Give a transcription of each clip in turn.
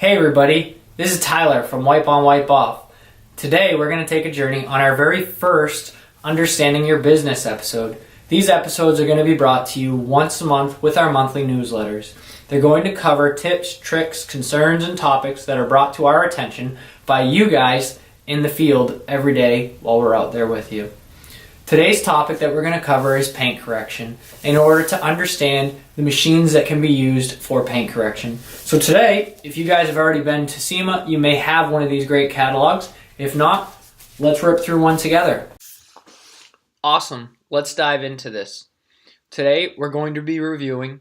Hey everybody, this is Tyler from Wipe On Wipe Off. Today we're going to take a journey on our very first Understanding Your Business episode. These episodes are going to be brought to you once a month with our monthly newsletters. They're going to cover tips, tricks, concerns, and topics that are brought to our attention by you guys in the field every day while we're out there with you. Today's topic that we're going to cover is paint correction in order to understand the machines that can be used for paint correction. So today, if you guys have already been to SEMA, you may have one of these great catalogs. If not, let's rip through one together. Awesome. Let's dive into this. Today, we're going to be reviewing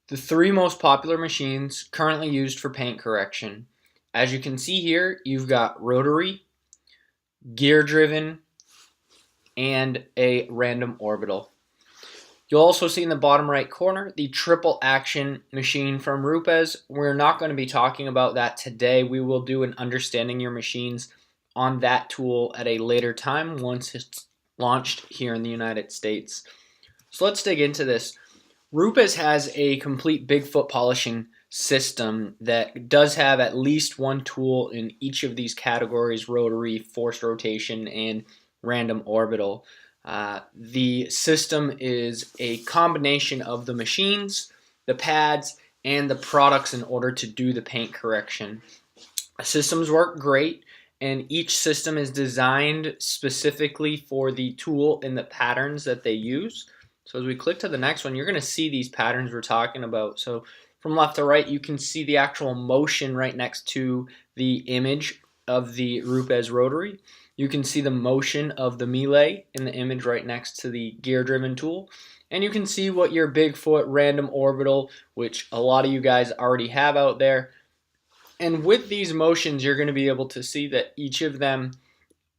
the 3 most popular machines currently used for paint correction. As you can see here, you've got rotary, gear-driven, and a random orbital. You'll also see in the bottom right corner the triple action machine from Rupa's. We're not going to be talking about that today. We will do an Understanding Your Machines on that tool at a later time once it's launched here in the United States. So let's dig into this. Rupa's has a complete Bigfoot polishing system that does have at least one tool in each of these categories: rotary, forced rotation, and random orbital. The system is a combination of the machines, the pads, and the products in order to do the paint correction. Systems work great, and each system is designed specifically for the tool and the patterns that they use. So as we click to the next one, you're going to see these patterns we're talking about. So from left to right, you can see the actual motion right next to the image of the Rupa's rotary. You can see the motion of the melee in the image right next to the gear-driven tool. And you can see what your Bigfoot random orbital, which a lot of you guys already have out there. And with these motions, you're going to be able to see that each of them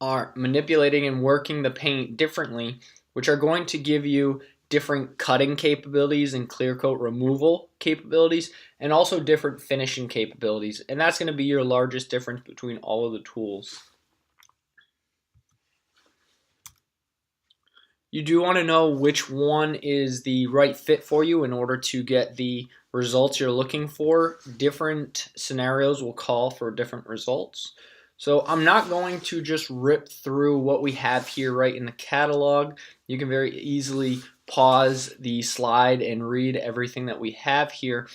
are manipulating and working the paint differently, which are going to give you different cutting capabilities and clear coat removal capabilities, and also different finishing capabilities. And that's going to be your largest difference between all of the tools. You do want to know which one is the right fit for you in order to get the results you're looking for. Different scenarios will call for different results. So I'm not going to just rip through what we have here right in the catalog. You can very easily pause the slide and read everything that we have here.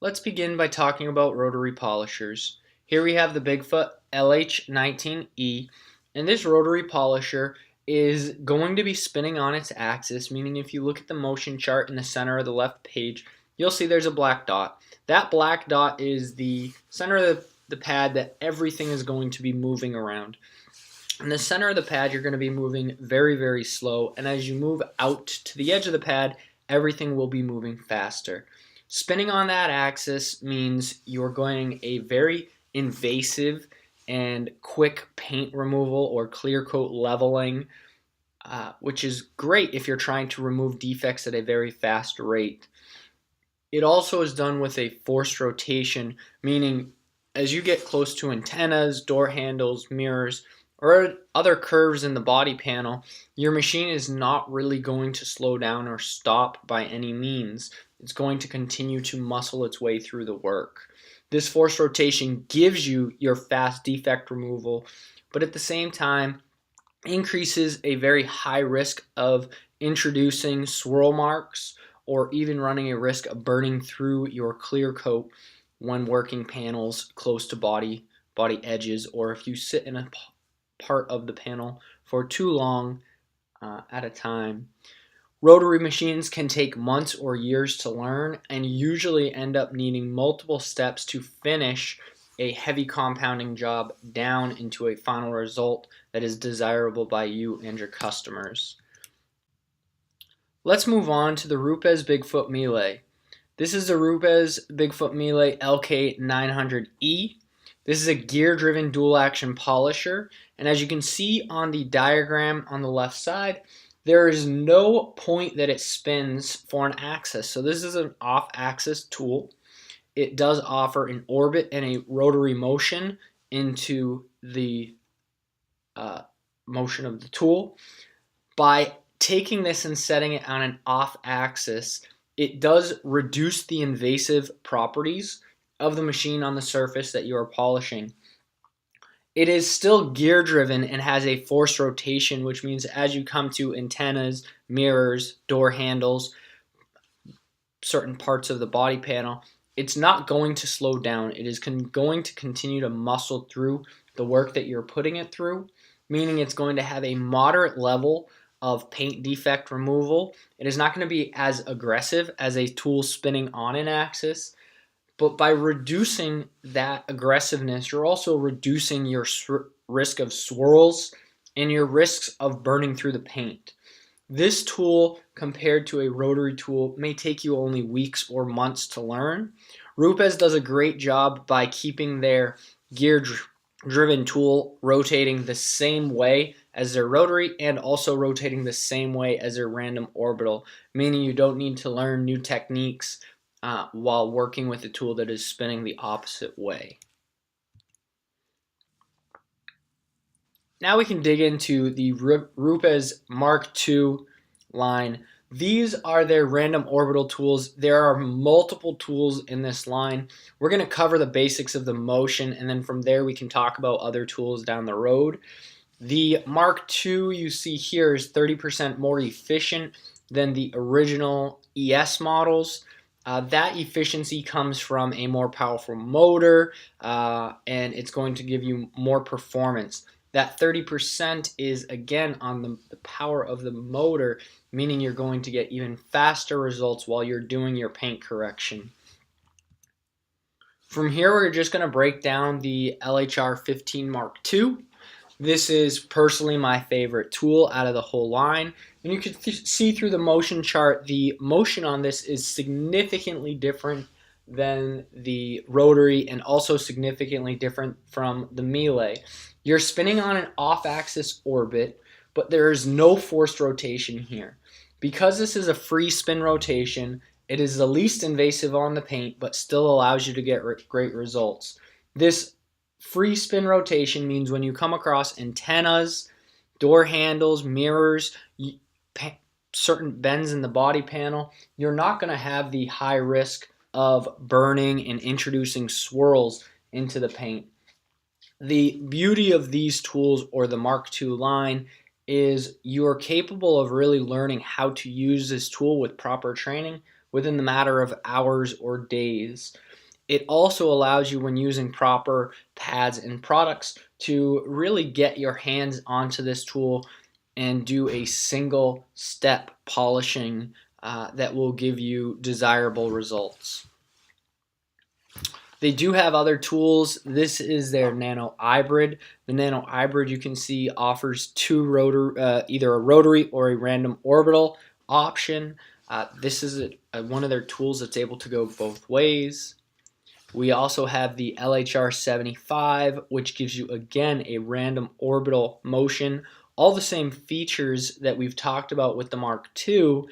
Let's begin by talking about rotary polishers. Here we have the Bigfoot LH19E. And this rotary polisher is going to be spinning on its axis, meaning if you look at the motion chart in the center of the left page, you'll see there's a black dot. That black dot is the center of the pad that everything is going to be moving around. In the center of the pad, you're going to be moving very, very slow, and as you move out to the edge of the pad, everything will be moving faster. Spinning on that axis means you're going a very invasive and quick paint removal or clear coat leveling, which is great if you're trying to remove defects at a very fast rate. It also is done with a forced rotation, meaning as you get close to antennas, door handles, mirrors, or other curves in the body panel, your machine is not really going to slow down or stop by any means. It's going to continue to muscle its way through the work. This forced rotation gives you your fast defect removal, but at the same time increases a very high risk of introducing swirl marks or even running a risk of burning through your clear coat when working panels close to body edges, or if you sit in a part of the panel for too long at a time. Rotary machines can take months or years to learn and usually end up needing multiple steps to finish a heavy compounding job down into a final result that is desirable by you and your customers. Let's move on to the Rupa's Bigfoot Melee. This is the Rupa's Bigfoot Melee LK900E. This is a gear-driven dual-action polisher, and as you can see on the diagram on the left side, there is no point that it spins for an axis. So this is an off-axis tool. It does offer an orbit and a rotary motion into the motion of the tool. By taking this and setting it on an off-axis, it does reduce the invasive properties of the machine on the surface that you are polishing. It is still gear driven and has a forced rotation, which means as you come to antennas, mirrors, door handles, certain parts of the body panel, it's not going to slow down. It is going to continue to muscle through the work that you're putting it through, meaning it's going to have a moderate level of paint defect removal. It is not going to be as aggressive as a tool spinning on an axis, but by reducing that aggressiveness, you're also reducing your risk of swirls and your risks of burning through the paint. This tool, compared to a rotary tool, may take you only weeks or months to learn. Rupa's does a great job by keeping their gear-driven tool rotating the same way as their rotary and also rotating the same way as their random orbital, meaning you don't need to learn new techniques while working with a tool that is spinning the opposite way. Now we can dig into the Rupa's Mark2 line. These are their random orbital tools. There are multiple tools in this line. We're going to cover the basics of the motion, and then from there we can talk about other tools down the road. The Mark2 you see here is 30% more efficient than the original ES models. That efficiency comes from a more powerful motor, and it's going to give you more performance. That 30% is, again, on the power of the motor, meaning you're going to get even faster results while you're doing your paint correction. From here, we're just going to break down the R15 Mark2. This is personally my favorite tool out of the whole line. And you can see through the motion chart, the motion on this is significantly different than the rotary and also significantly different from the melee. You're spinning on an off-axis orbit, but there is no forced rotation here. Because this is a free spin rotation, it is the least invasive on the paint, but still allows you to get great results. This free spin rotation means when you come across antennas, door handles, mirrors, certain bends in the body panel, you're not going to have the high risk of burning and introducing swirls into the paint. The beauty of these tools, or the Mark2 line, is you are capable of really learning how to use this tool with proper training within the matter of hours or days. It also allows you, when using proper pads and products, to really get your hands onto this tool and do a single step polishing that will give you desirable results. They do have other tools. This is their Nano Hybrid. The Nano Hybrid, you can see, offers either a rotary or a random orbital option. This is one of their tools that's able to go both ways. We also have the LHR75, which gives you, again, a random orbital motion. All the same features that we've talked about with the Mark2,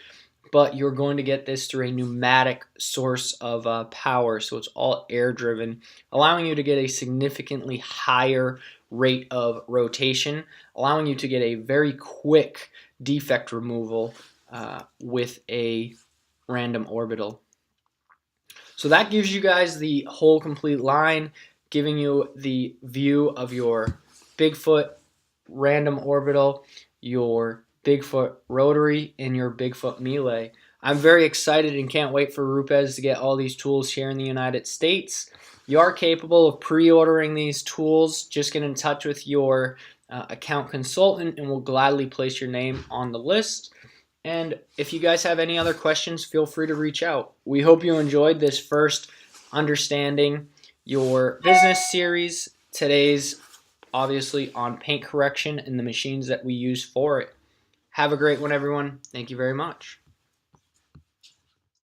but you're going to get this through a pneumatic source of power, so it's all air driven, allowing you to get a significantly higher rate of rotation, allowing you to get a very quick defect removal with a random orbital. So that gives you guys the whole complete line, giving you the view of your Bigfoot random orbital, your Bigfoot rotary, and your Bigfoot melee. I'm very excited and can't wait for Rupa's to get all these tools here in the United States. You are capable of pre-ordering these tools. Just get in touch with your account consultant and we'll gladly place your name on the list. And if you guys have any other questions, feel free to reach out. We hope you enjoyed this first Understanding Your Business series. Today's obviously on paint correction and the machines that we use for it. Have a great one, everyone. Thank you very much.